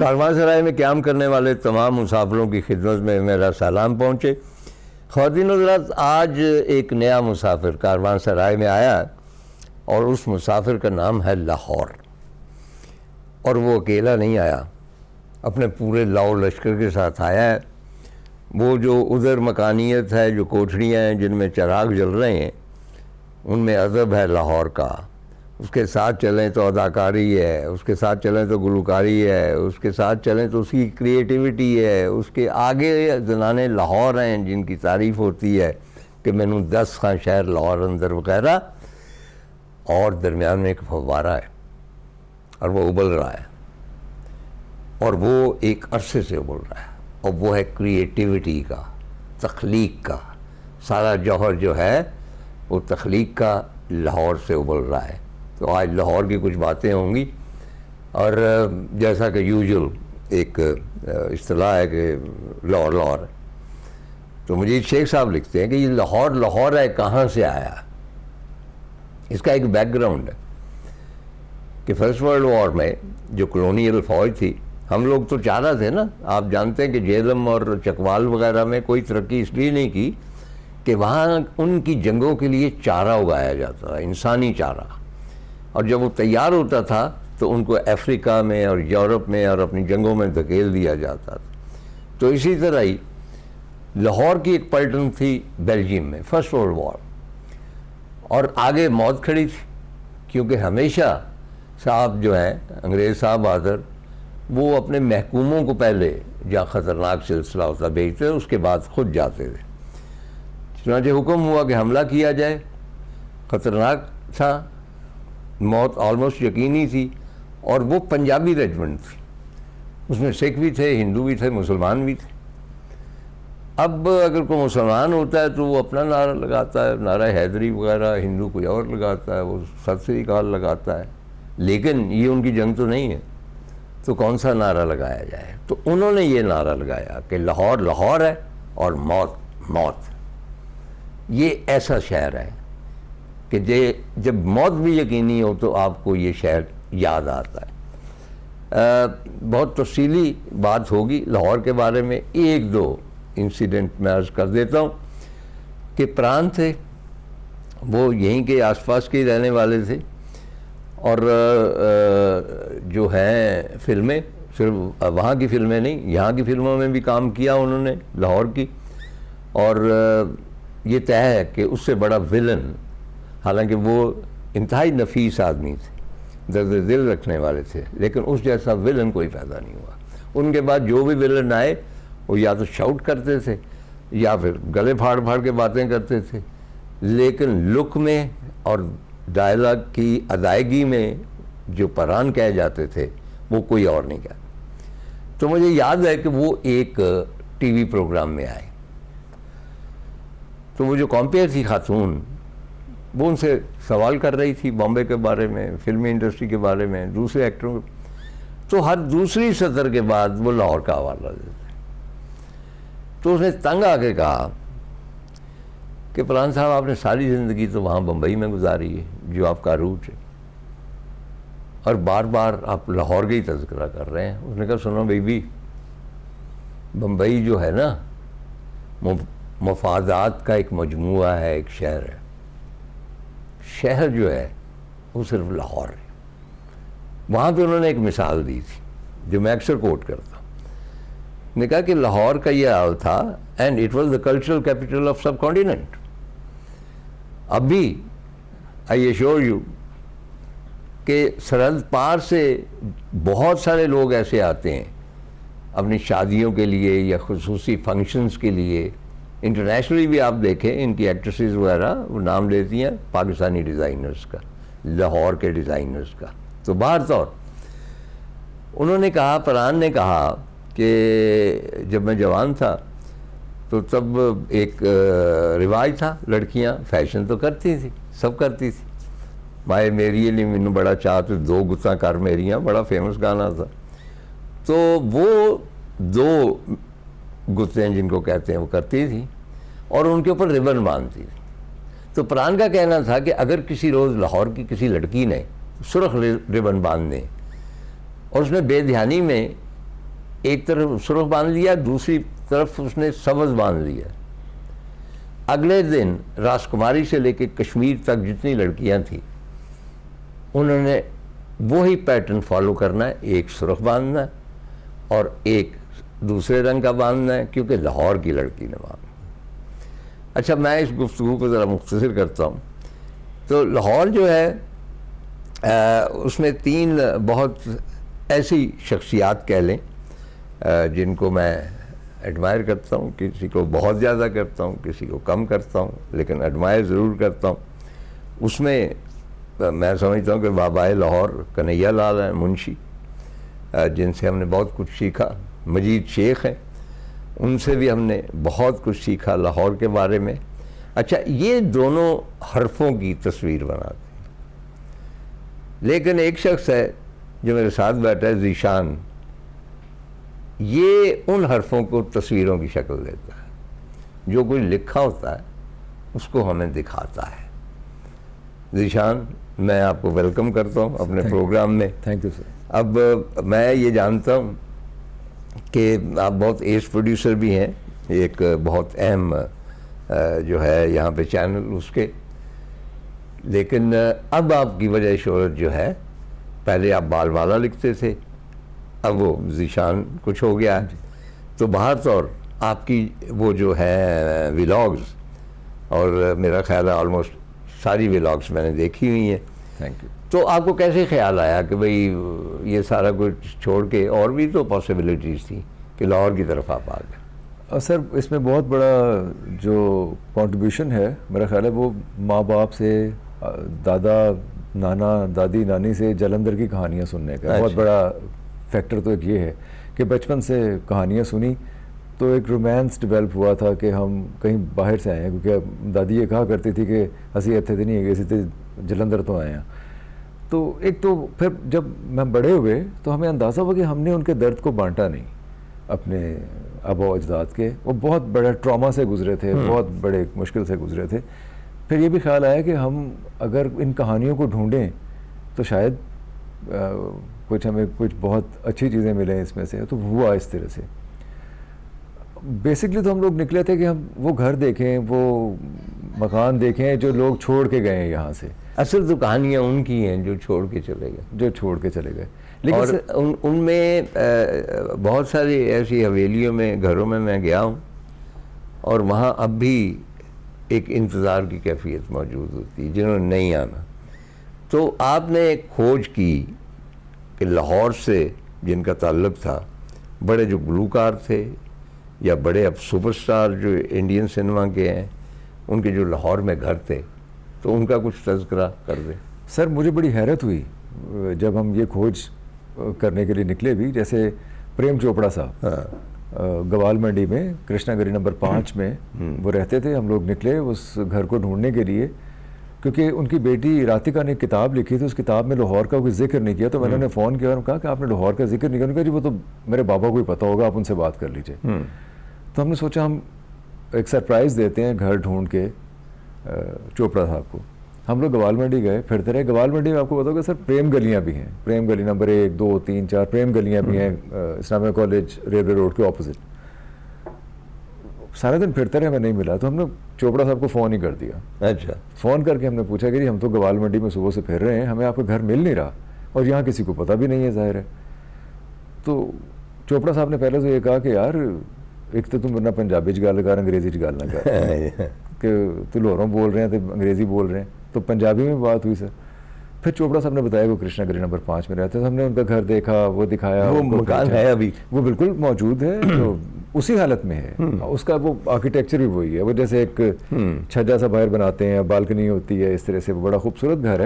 कारवांसराय में क़याम करने वाले तमाम मुसाफिरों की खिदमत में मेरा सलाम पहुँचे। ख़वातीन हज़रात, आज एक नया मुसाफिर कारवांसराय में आया और उस मुसाफिर का नाम है लाहौर। और वो अकेला नहीं आया, अपने पूरे लाओ लश्कर के साथ आया है। वो जो उधर मकानियत है, जो कोठरियाँ हैं जिनमें चिराग जल रहे हैं, उनमें अदब है लाहौर का। उसके साथ चलें तो अदाकारी है, उसके साथ चलें तो गुलकारी है, उसके साथ चलें तो उसकी क्रिएटिविटी है। उसके आगे जनाने लाहौर हैं जिनकी तारीफ़ होती है कि मैनू 10 खां शहर लाहौर अंदर वगैरह। और दरमियान में एक फव्वारा है और वो उबल रहा है, और वो एक अरसे से उबल रहा है, और वो है क्रिएटिविटी का, तख्लीक का। सारा जौहर जो है वो तख्लीक का लाहौर से उबल रहा है। तो आज लाहौर की कुछ बातें होंगी। और जैसा कि यूजुअल एक इस्तिलाह है कि लाहौर लाहौर है, तो मुझे शेख साहब लिखते हैं कि ये लाहौर लाहौर है, कहाँ से आया। इसका एक बैकग्राउंड है कि फर्स्ट वर्ल्ड वॉर में जो कॉलोनियल फौज थी, हम लोग तो चाह रहे थे ना, आप जानते हैं कि जेलम और चकवाल वगैरह में कोई तरक्की इसलिए नहीं की कि वहाँ उनकी जंगों के लिए चारा उगाया जाता था, इंसानी चारा। और जब वो तैयार होता था तो उनको अफ्रीका में और यूरोप में और अपनी जंगों में धकेल दिया जाता था। तो इसी तरह ही लाहौर की एक पलटन थी बेल्जियम में, फर्स्ट वर्ल्ड वॉर, और आगे मौत खड़ी थी, क्योंकि हमेशा साहब जो हैं अंग्रेज़ साहब बहादुर, वो अपने महकूमों को पहले जहाँ ख़तरनाक सिलसिला होता भेजते थे, उसके बाद ख़ुद जाते थे। चुनांचे हुक्म हुआ कि हमला किया जाए। ख़तरनाक था, मौत ऑलमोस्ट यकीनी थी, और वो पंजाबी रेजिमेंट थी, उसमें सिख भी थे, हिंदू भी थे, मुसलमान भी थे। अब अगर कोई मुसलमान होता है तो वो अपना नारा लगाता है, नारा हैदरी वगैरह, हिंदू कोई और लगाता है, वो सत श्री अकाल लगाता है। लेकिन ये उनकी जंग तो नहीं है, तो कौन सा नारा लगाया जाए। तो उन्होंने ये नारा लगाया कि लाहौर लाहौर है और मौत मौत। ये ऐसा शहर है कि जब मौत भी यकीनी हो तो आपको ये शहर याद आता है। बहुत तफसीली बात होगी लाहौर के बारे में। एक दो इंसिडेंट मैं अर्ज़ कर देता हूँ कि प्राण थे, वो यहीं के आसपास के रहने वाले थे, और जो हैं फिल्में, सिर्फ वहाँ की फिल्में नहीं, यहाँ की फिल्मों में भी काम किया उन्होंने लाहौर की। और ये तय है कि उससे बड़ा विलन, हालांकि वो इंतहाई नफीस आदमी थे, दर्द दिल रखने वाले थे, लेकिन उस जैसा विलन कोई पैदा नहीं हुआ। उनके बाद जो भी विलन आए वो या तो शाउट करते थे या फिर गले फाड़ फाड़ के बातें करते थे, लेकिन लुक में और डायलॉग की अदायगी में जो परान कहे जाते थे वो कोई और नहीं कहता। तो मुझे याद है कि वो एक टीवी प्रोग्राम में आए, तो वो जो कॉम्पेयर थी खातून, वो उनसे सवाल कर रही थी बॉम्बे के बारे में, फिल्मी इंडस्ट्री के बारे में, दूसरे एक्टरों के। तो हर दूसरी सतर के बाद वो लाहौर का हवाला देते। तो उसने तंग आके कहा कि फलान साहब, आपने सारी ज़िंदगी तो वहाँ बम्बई में गुजारी है, जो आपका रूट है, और बार बार आप लाहौर का ही तज़किरा कर रहे हैं। उसने कहा, सुनो बेबी, बम्बई जो है ना, मफादात का एक मजमूआ है, एक शहर है। शहर जो है वो सिर्फ लाहौर है। वहाँ पे उन्होंने एक मिसाल दी थी जो मैं अक्सर कोट करता हूँ। ने कहा कि लाहौर का ये हाल था, and it was the cultural capital of सब कॉन्टिनेंट। अभी आई एश्योर यू कि सरहद पार से बहुत सारे लोग ऐसे आते हैं अपनी शादियों के लिए या खुसूसी फंक्शंस के लिए। इंटरनेशनली भी आप देखें, इनकी एक्ट्रेसेस वगैरह वो नाम लेती हैं पाकिस्तानी डिज़ाइनर्स का, लाहौर के डिज़ाइनर्स का। तो बाहर तौर उन्होंने कहा, परान ने कहा कि जब मैं जवान था तो तब एक रिवाज था, लड़कियां फैशन तो करती थी, सब करती थी। माए मेरी लिए मैनू बड़ा चाह तो दो गुत्ता कर मेरियां, बड़ा फेमस गाना था। तो वो दो गुत्ते जिनको कहते हैं वो करती थी, और उनके ऊपर रिबन बांधती थी। तो प्राण का कहना था कि अगर किसी रोज़ लाहौर की किसी लड़की ने सुर्ख रिबन बांध दें और उसमें बेध्यानी में एक तरफ सुर्ख बांध लिया, दूसरी तरफ उसने सब्ज़ बांध लिया। अगले दिन राजकुमारी से लेकर कश्मीर तक जितनी लड़कियां थी, उन्होंने वही पैटर्न फॉलो करना है, एक सुर्ख बांधना है और एक दूसरे रंग का बांधना है, क्योंकि लाहौर की लड़की ने बांधना। अच्छा, मैं इस गुफ्तगू को ज़रा मुख्तसर करता हूँ। तो लाहौर जो है उसमें 3 बहुत ऐसी शख्सियात कह लें जिनको मैं एडमायर करता हूँ, किसी को बहुत ज़्यादा करता हूँ, किसी को कम करता हूँ, लेकिन एडमायर ज़रूर करता हूँ। उसमें मैं समझता हूँ कि बाबाए लाहौर कन्हैया लाल हैं, मुंशी, जिनसे हमने बहुत कुछ सीखा। मजीद शेख हैं, उनसे भी हमने बहुत कुछ सीखा लाहौर के बारे में। अच्छा, ये दोनों हरफों की तस्वीर बनाते हैं। लेकिन एक शख्स है जो मेरे साथ बैठा है, ज़ीशान, ये उन हरफों को तस्वीरों की शक्ल देता है। जो कुछ लिखा होता है उसको हमें दिखाता है। ज़ीशान, मैं आपको वेलकम करता हूँ अपने प्रोग्राम में। Thank you sir. अब मैं ये जानता हूँ कि आप बहुत एज प्रोड्यूसर भी हैं, एक बहुत अहम जो है यहाँ पे चैनल उसके, लेकिन अब आपकी वजह शोहरत जो है, पहले आप बालवाला लिखते थे, अब वो ज़ीशान कुछ हो गया है। तो बाहर तौर आपकी वो जो है व्लॉग्स, और मेरा ख्याल है ऑलमोस्ट सारी व्लॉग्स मैंने देखी हुई हैं। Thank you. तो आपको कैसे ख्याल आया कि भाई ये सारा कुछ छोड़ के, और भी तो पॉसिबिलिटीज़ थी कि लाहौर की तरफ आप आ गए? सर, इसमें बहुत बड़ा जो कंट्रीब्यूशन है मेरा ख्याल है वो माँ बाप से, दादा नाना दादी नानी से जलंधर की कहानियाँ सुनने का। बहुत बड़ा फैक्टर तो एक ये है कि बचपन से कहानियाँ सुनी तो एक रोमांस डेवलप हुआ था कि हम कहीं बाहर से आए हैं, क्योंकि दादी ये कहा करती थी कि असी इतने तो नहीं है, इसी जलंधर तो आए हैं। तो एक तो फिर जब मैं बड़े हुए तो हमें अंदाज़ा हुआ कि हमने उनके दर्द को बांटा नहीं अपने आबा अजदाद के। वो बहुत बड़ा ट्रॉमा से गुजरे थे, बहुत बड़े मुश्किल से गुजरे थे। फिर ये भी ख्याल आया कि हम अगर इन कहानियों को ढूंढें तो शायद कुछ हमें कुछ बहुत अच्छी चीज़ें मिलें इसमें से। तो हुआ इस तरह से। बेसिकली तो हम लोग निकले थे कि हम वो घर देखें, वो मकान देखें जो लोग छोड़ के गए हैं यहाँ से। असल तो कहानियाँ उनकी हैं जो छोड़ के चले गए, लेकिन और उनमें बहुत सारी ऐसी हवेलियों में, घरों में मैं गया हूँ और वहाँ अब भी एक इंतज़ार की कैफियत मौजूद होती है जिन्होंने नहीं आना। तो आपने एक खोज की कि लाहौर से जिनका ताल्लुक़ था, बड़े जो गुलूकार थे या बड़े अब सुपरस्टार जो इंडियन सिनेमा के हैं, उनके जो लाहौर में घर थे, तो उनका कुछ तज़किरा कर दें। सर, मुझे बड़ी हैरत हुई जब हम ये खोज करने के लिए निकले भी। जैसे प्रेम चोपड़ा साहब गवाल मंडी में कृष्णा गली नंबर 5 में वो रहते थे। हम लोग निकले उस घर को ढूंढने के लिए, क्योंकि उनकी बेटी राधिका ने किताब लिखी थी, उस किताब में लाहौर का कोई जिक्र नहीं किया। तो मैंने उन्हें फ़ोन किया और कहा कि आपने लाहौर का जिक्र नहीं किया। उन्होंने कहा जी वो तो मेरे बाबा को ही पता होगा, आप उनसे बात कर लीजिए। तो हमने सोचा हम एक सरप्राइज़ देते हैं घर ढूंढ के चोपड़ा साहब को। हम लोग गवाल मंडी गए, फिरते रहे। गवाल मंडी में आपको बताओगे सर, प्रेम गलियाँ भी हैं। प्रेम गली नंबर 1, 2, 3, 4 प्रेम गलियाँ भी हैं इस्लामिया कॉलेज रेलवे रोड के ऑपोजिट। सारे दिन फिरते रहे, हमें नहीं मिला। तो हमने चोपड़ा साहब को फ़ोन ही कर दिया। अच्छा। फ़ोन करके हमने पूछा कि जी हम तो गवाल मंडी में सुबह से फिर रहे हैं, हमें आपका घर मिल नहीं रहा और यहाँ किसी को पता भी नहीं है, ज़ाहिर है। तो चोपड़ा साहब ने पहले तो ये कहा कि यार एक तो तुम ना पंजाबी च गल कर, अंग्रेज़ी च गल ना कर कि तू लाहौरों बोल रहे हैं तो अंग्रेज़ी बोल रहे हैं। तो पंजाबी में बात हुई सर। फिर चोपड़ा साहब ने बताया वो कृष्णा गली नंबर 5 में रहते हैं। तो हमने उनका घर देखा, वो दिखाया। वो मकान है अभी, वो बिल्कुल मौजूद है, तो उसी हालत में है। उसका वो आर्किटेक्चर भी वही है। वो जैसे एक छज्जा सा बाहर बनाते हैं, बालकनी होती है, इस तरह से वो बड़ा खूबसूरत घर है।